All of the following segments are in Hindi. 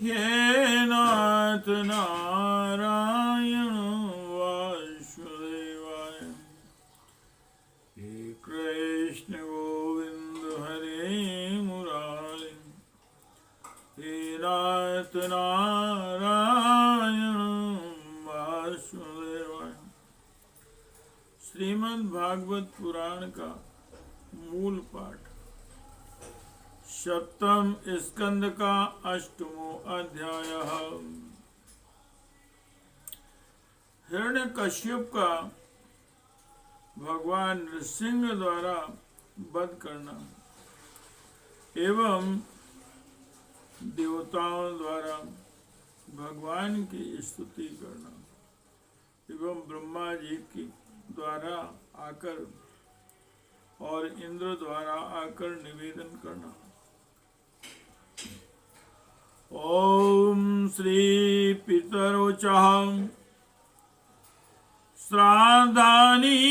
हे नाथ नारायण वासुदेवाय। हे कृष्ण गोविंद हरे मुरारी। हे नाथ नारायण वासुदेवाय। श्रीमद् भागवत पुराण का मूल पाठ सप्तम स्कंद का अष्टमो अध्याय। हिरण्यकश्यप का भगवान नृसिंह द्वारा वध करना एवं देवताओं द्वारा भगवान की स्तुति करना एवं ब्रह्मा जी की द्वारा आकर और इंद्र द्वारा आकर निवेदन करना। ओम श्री पितरोचः श्राद्धानि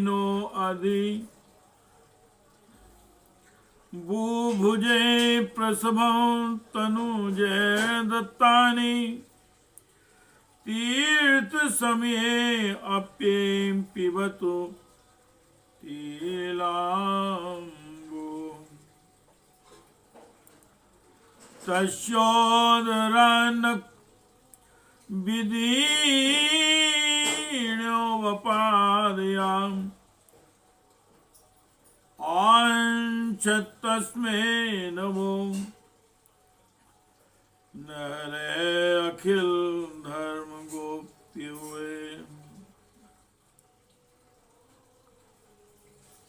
नो अधि बुभुजे प्रसभं तनुजे दत्तानि तीर्थ समये अप्येम पिबतु तीलाम्बु तस्योदरान्नक विदीर्णो वपादयाम् आञ्छत्तस्मै नमो नरे अखिल धर्म गोप्युवे।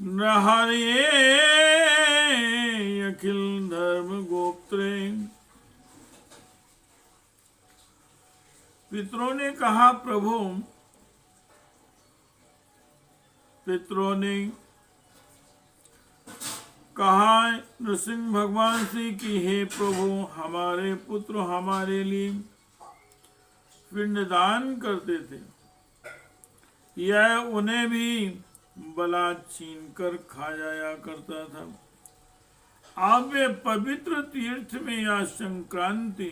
नहरे अखिल धर्म गोप्त्रे। पितरों ने कहा, प्रभु पितरों ने कहा नृसिंह भगवान से कि हे प्रभु, हमारे पुत्र हमारे लिए पिंडदान करते थे, यह उन्हें भी बलात् छीन कर खा जाया करता था। आप वे पवित्र तीर्थ में या संक्रांति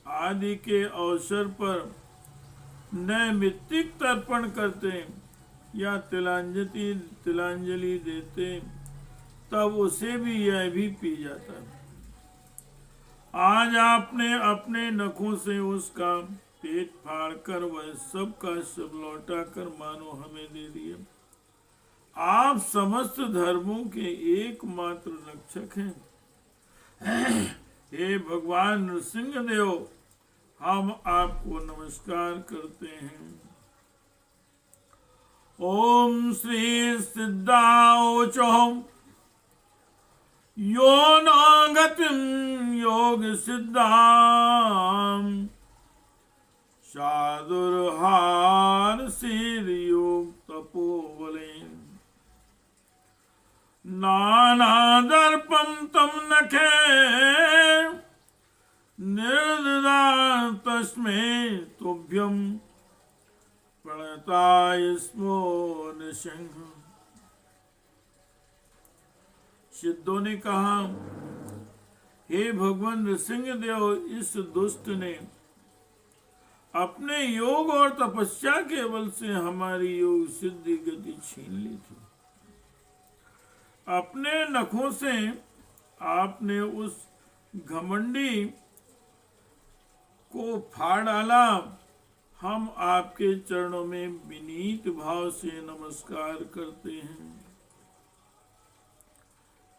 आदि के अवसर पर नैमित्तिक तर्पण करते या तिलांजलि देते, तब उसे भी यह भी पी जाता। आज आपने अपने नखों से उसका पेट फाड़कर वह सब का सब लौटा कर मानो हमें दे दिया। आप समस्त धर्मों के एकमात्र रक्षक हैं। हे भगवान नृसिंह देव, हम आपको नमस्कार करते हैं। ओम श्री सिद्धाओचो यो नागतिम योग सिद्धाम साधुर्हार सिद्ध योग तपोबलेन नानादर्पं तम नखे निर्ददा तस्मै तुभ्यं प्रणताय स्मो नृसिंह। सिद्धों ने कहा, हे भगवान नृसिंह देव, इस दुष्ट ने अपने योग और तपस्या के बल से हमारी योग सिद्धि गति छीन ली थी। अपने नखों से आपने उस घमंडी को फाड़ डाला। हम आपके चरणों में विनीत भाव से नमस्कार करते हैं।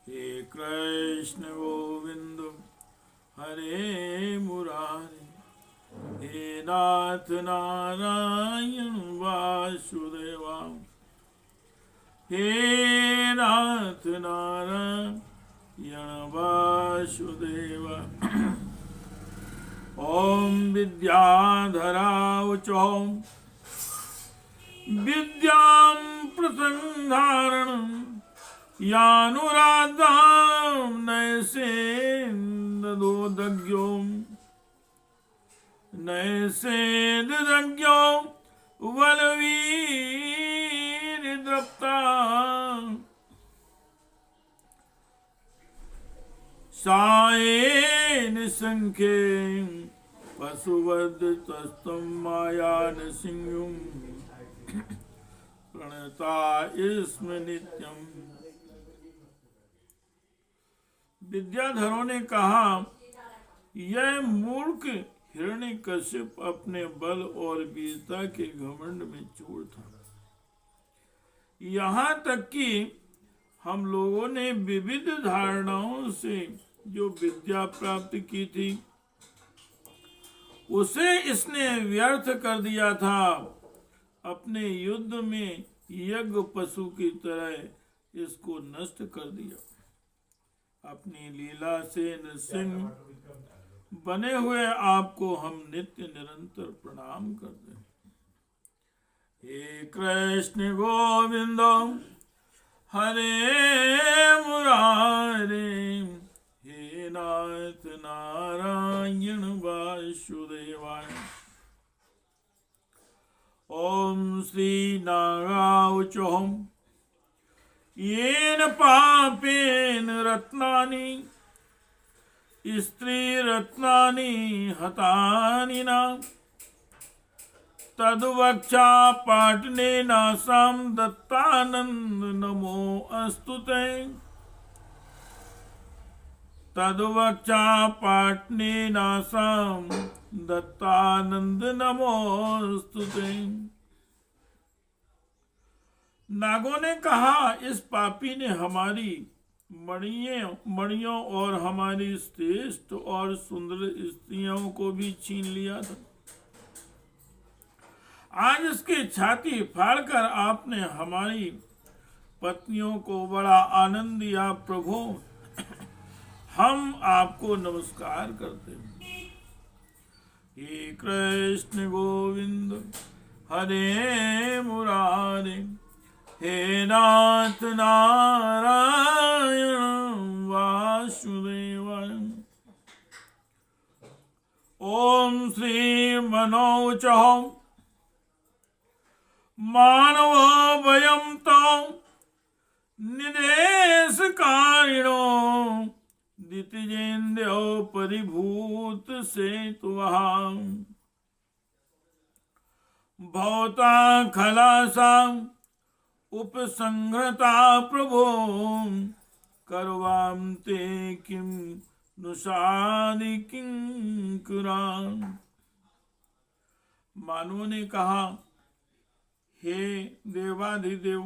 हे कृष्ण गोविंद हरे मुरारी। हे नाथ नारायण वासुदेवा। हे नाथ नारायण वासुदेवा। ओम विद्याधरावचो विद्यां प्रसंधारणं यानुराधां नयसेन्दोदग्यो नयसेदग्यो वलवीर्द्रप्ता सायेन स संख्ये पशुवद तस्तम माया नृसिंह प्रणता इसमें नित्यम। विद्याधरों ने कहा, यह मूर्ख हिरण्यकश्यप अपने बल और वीरता के घमंड में चूर था। यहाँ तक कि हम लोगों ने विविध धारणाओं से जो विद्या प्राप्त की थी उसे इसने व्यर्थ कर दिया था। अपने युद्ध में यज्ञ पशु की तरह इसको नष्ट कर दिया। अपनी लीला से नृसिंह बने हुए आपको हम नित्य निरंतर प्रणाम करते हैं। हे कृष्ण गोविंद हरे मुरारे, हे नाथ नारायण वासुदेवाय। ओम श्री नारायण येन पापेन रत्नानि स्त्री रत्नानि हतानि न तद्वक्षा पाटने नासाम दत्तानंद नमो अस्तुते। तद्वक्षा पाटने नासाम दत्तानंद नमो अस्तुते। नागों ने कहा, इस पापी ने हमारी मणियों और हमारी श्रेष्ठ और सुंदर स्त्रियों को भी छीन लिया था। आज इसकी छाती फाड़कर आपने हमारी पत्नियों को बड़ा आनंद दिया। प्रभु, हम आपको नमस्कार करते हैं। हे कृष्ण गोविंद हरे मुरारे, हे नाथ नारायण वासुदेवाय। ओम श्री मनोच मानव वयम तम निदेश कारिणो दितिजेन्द्र परिभूत सेतुवः भवता खलासा उपसंहृता प्रभो करवाम ते किम नुसादि किंकुराम। मानवों ने कहा, हे देवाधिदेव,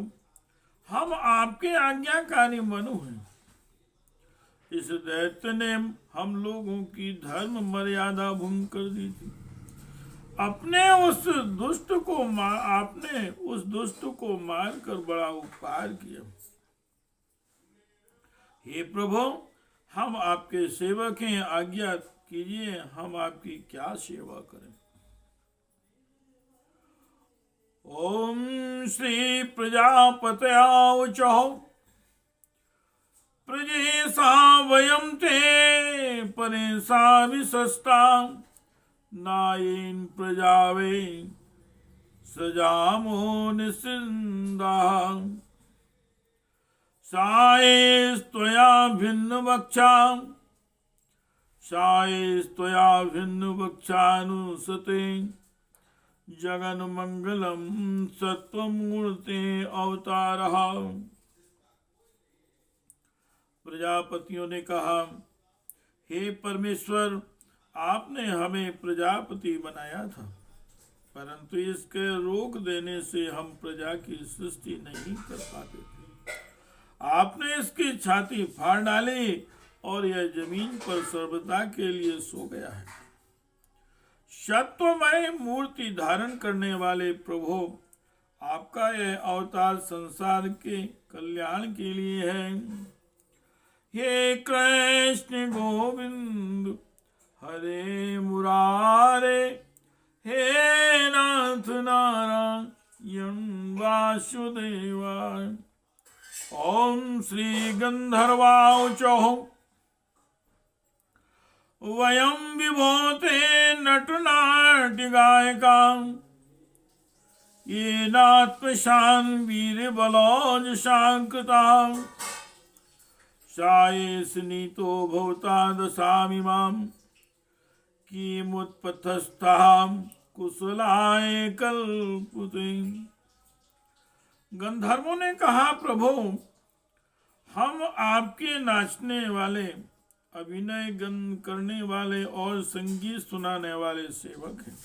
हम आपके आज्ञाकारी मनु हैं। इस दैत्य ने हम लोगों की धर्म मर्यादा भंग कर दी थी। आपने उस दुष्ट को मारकर बड़ा उपकार किया। हे प्रभु, हम आपके सेवक हैं, आज्ञा कीजिए, हम आपकी क्या सेवा करें। ओम श्री प्रजापतयावच प्रजेशा वयम ते परेशा विशस्ता नायेन प्रजावे सजामो निसिंदा सायस्त्वया भिन्न वक्षानुसते जगन मंगलम सत्वमूर्ते अवतारः। प्रजापतियों ने कहा, हे परमेश्वर, आपने हमें प्रजापति बनाया था, परंतु इसके रोक देने से हम प्रजा की सृष्टि नहीं कर पाते थे। आपने इसकी छाती फाड़ डाली और यह जमीन पर सर्वदा के लिए सो गया है। सत्वमय मूर्ति धारण करने वाले प्रभु, आपका यह अवतार संसार के कल्याण के लिए है। हे कृष्ण गोविंद हरे मुरारे, हे नाथ नारायण वासुदेवाय। ओम श्री गंधर्वाच वयम विभूते नटनाट्य गायका ये नात्मशान वीर बलौज शांकृता साये स्नीतो भवता दशामिमाम किमुत्पथस्थां कुशलाय कल्पते। गंधर्वों ने कहा, प्रभु हम आपके नाचने वाले, अभिनय करने वाले और संगीत सुनाने वाले सेवक हैं।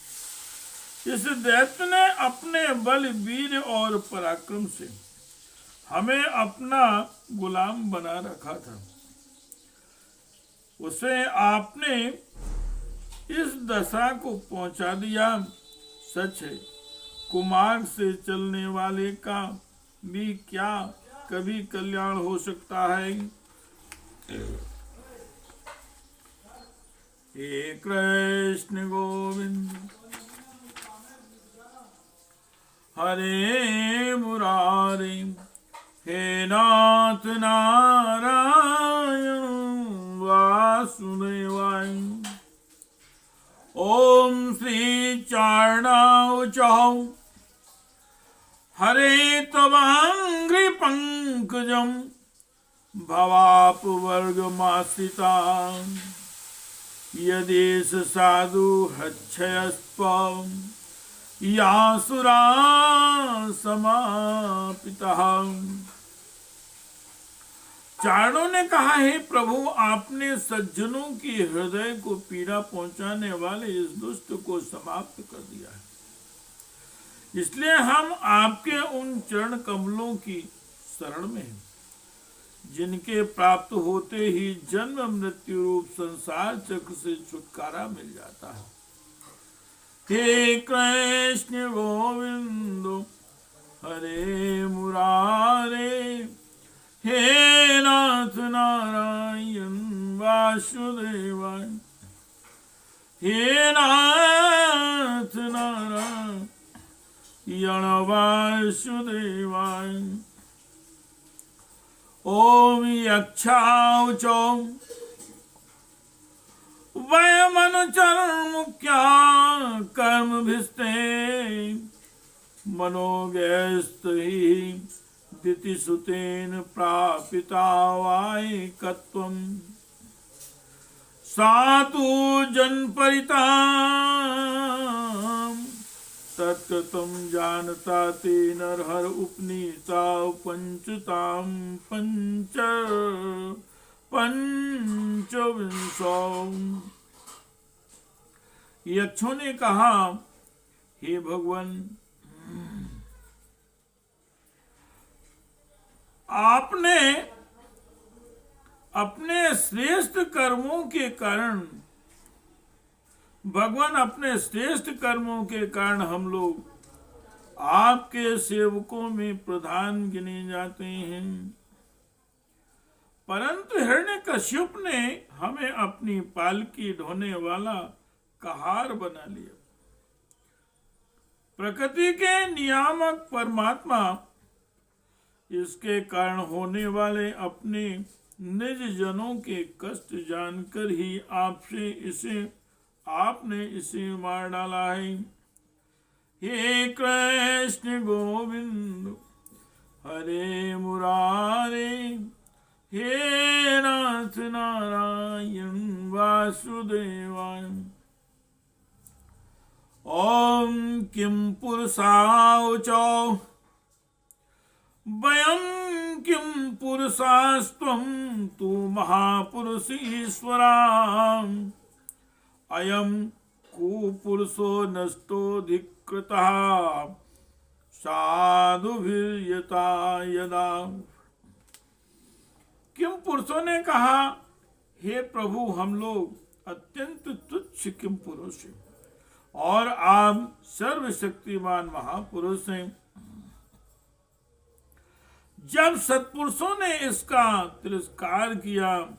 इस दैत्य ने अपने बल, वीर और पराक्रम से हमें अपना गुलाम बना रखा था। उसे आपने इस दशा को पहुंचा दिया। सच है, कुमार्ग से चलने वाले का भी क्या कभी कल्याण हो सकता है। हे कृष्ण गोविंद हरे मुरारी, हे नाथ नारायण वासुदेवाय। ओम श्री चारणावचौ हरे तवांघ्रि पंकजं भवापवर्गमाश्रिता। यदेश साधु हच्छयस्त्वं यासुरा समापितः। चारणों ने कहा, हे प्रभु आपने सज्जनों की हृदय को पीड़ा पहुंचाने वाले इस दुष्ट को समाप्त कर दिया है। इसलिए हम आपके उन चरण कमलों की शरण में हैं, जिनके प्राप्त होते ही जन्म मृत्यु रूप संसार चक्र से छुटकारा मिल जाता है। हे कृष्ण गोविंद हरे मुरारे, हे नाथ नारायण वासुदेवाय। हे नाथ नारायण वासुदेवाय। ओम यक्षावचौ वयमनुचरण मुख्या कर्मभिस्ते मनोगैस्तहि दितिसुतेन प्रापिता वायकत्वम्। सातु जनपरितां तत्कृतं जानता ते नरहर उपनीता पंचतां पंचविंशौ। यक्षों ने कहा, हे भगवान आपने अपने श्रेष्ठ कर्मों के कारण, भगवान अपने श्रेष्ठ कर्मों के कारण हम लोग आपके सेवकों में प्रधान गिने जाते हैं। परंतु हिरण्यकश्यप ने हमें अपनी पालकी ढोने वाला कहार बना लिया। प्रकृति के नियामक परमात्मा इसके कारण होने वाले अपने निज जनों के कष्ट जानकर ही आपने इसे मार डाला है। हे कृष्ण गोविंद हरे मुरारे, हे नाथ नारायण वासुदेवाय। ओम किम पुरुषावचौ वयं किं पुरुषास्त्वं तु महापुरुष ईश्वराम्। अयं कुपुरुषो नष्टोऽधिकृतः साधुभिर्यता यदा। किम पुरुषों ने कहा, हे प्रभु हम लोग अत्यंत तुच्छ किम पुरुष हैं और आप सर्वशक्तिमान महापुरुष हैं। जब सत्पुरुषों ने इसका तिरस्कार किया,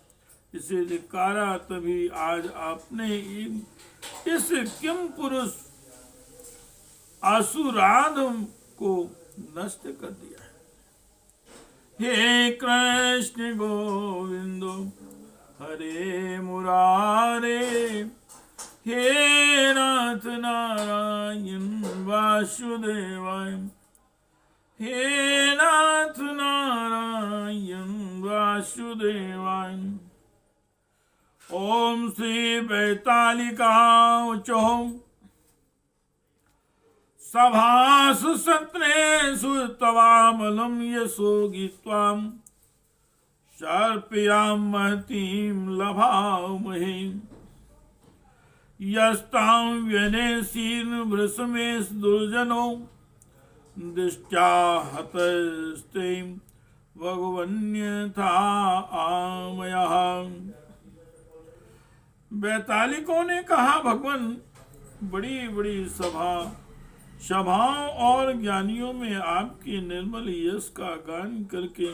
इसे धिक्कारा, तभी आज आपने इस किम पुरुष असुराध को नष्ट कर दिया है। हे कृष्ण गोविंद हरे मुरारे, हे नाथ नारायण वासुदेवाय। हे नाथ नारायण वासुदेवाय। ओम श्री वैतालिकाचो सभासु सत्रेषु तवामलं यशो गीत्वां सर्पयां महतीं लभामहे यस्तां व्यनेशीन् वृषमेश दुर्जनो दृष्ट्या हतस्ते भगवन्यथा आमयः। वैतालिकों ने कहा, भगवान बड़ी बड़ी सभाओं और ज्ञानियों में आपके निर्मल यश का गान करके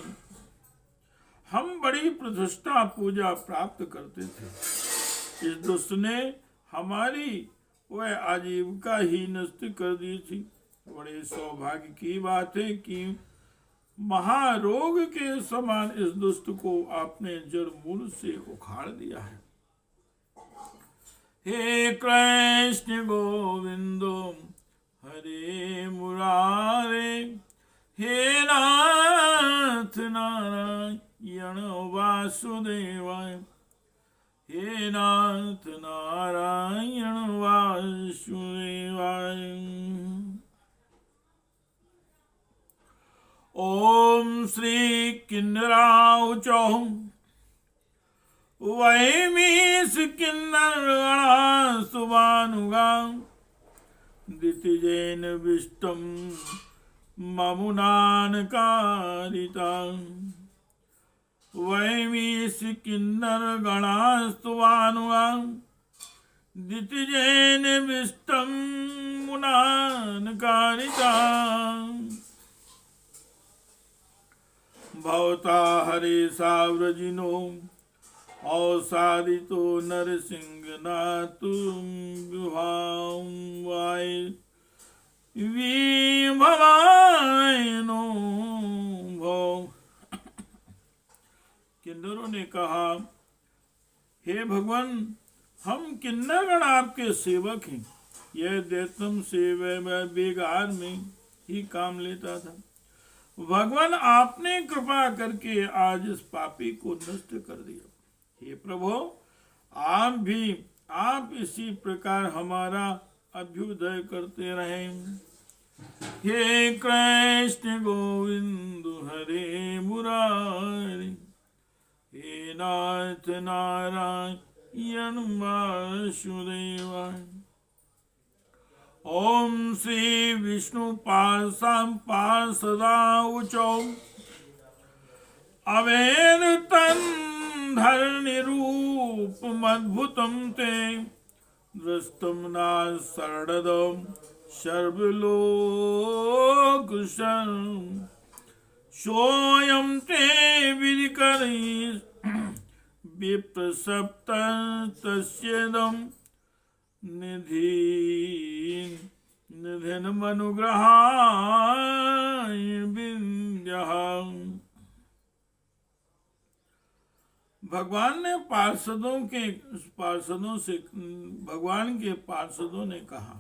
हम बड़ी प्रतिष्ठा पूजा प्राप्त करते थे। इस दुष्ट ने हमारी वह आजीविका ही नष्ट कर दी थी। बड़े सौभाग्य की बात है कि महारोग के समान इस दुष्ट को आपने जड़ मूल से उखाड़ दिया है। हे कृष्ण गोविंदो हरे मुरारे, हे नाथ नारायण वासुदेवाय, हे नाथ नारायण वासुदेवाय। ओम श्री किन्नराउचौ वैमीश किन्नरगणा सुबानुगा दितिजेन विष्टम ममुनान कारिता। वैमीश किन्नरगणा सुबानुगा दितिजेन विष्टम मुनान कारिता। भवता हरे साव्रजिनो औसादितो नरसिंहनाथु वाय भवायनो भव। किन्नरों ने कहा, हे भगवान, हम किन्नरगण आपके सेवक हैं। यह दैत्यम से वह बेगार में ही काम लेता था। भगवान आपने कृपा करके आज इस पापी को नष्ट कर दिया। हे प्रभु, आप इसी प्रकार हमारा अभ्युदय करते रहें। हे कृष्ण गोविंद हरे मुरारी, हे नाथ नारायण वासुदेवाय। ओम श्री विष्णु पार्षदाउचौ अवेद धरणिरूपमद्भुतं ते दृष्टं न शरणदं सर्वलोकशं सोऽयं ते विधिकरी विप्रसप्तस्येदं निधिनमनुग्रहाय विन्द्यः। भगवान के पार्षदों ने कहा,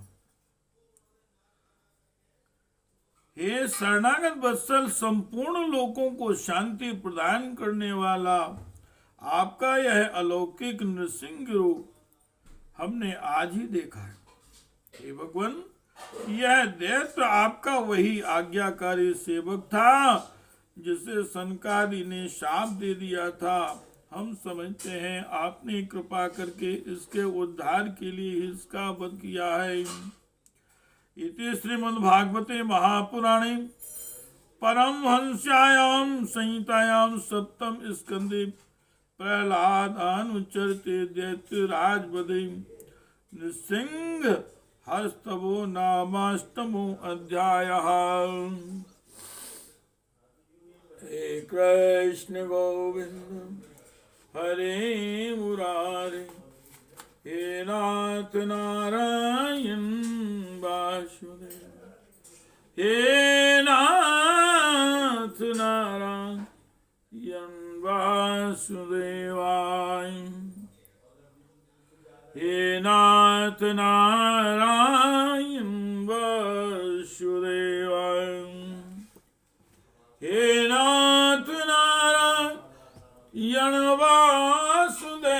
हे शरणागत वत्सल, संपूर्ण लोकों को शांति प्रदान करने वाला आपका यह अलौकिक नृसिंह रूप हमने आज ही देखा है। हे भगवान, यह दैत्य आपका वही आज्ञाकारी सेवक था जिसे सनकादि ने शाप दे दिया था। हम समझते हैं आपने कृपा करके इसके उद्धार के लिए इसका वध किया है। इति श्रीमद्भागवते महापुराणे परमहंस्यायां संहितायां सप्तम स्कंदे प्रहलादानुचरिते दैत्यराज वधे नृसिंह हस्तवो नामाष्टमो अध्यायः। हे कृष्ण गोविंद हरे मुरारे, हे नाथ नारायण वासुदेव, हे नाथ नारायण वासुदेवाय, हे नाथ नारायण वासुदेवाय, हे नाथ नारायण वासुदेवाय।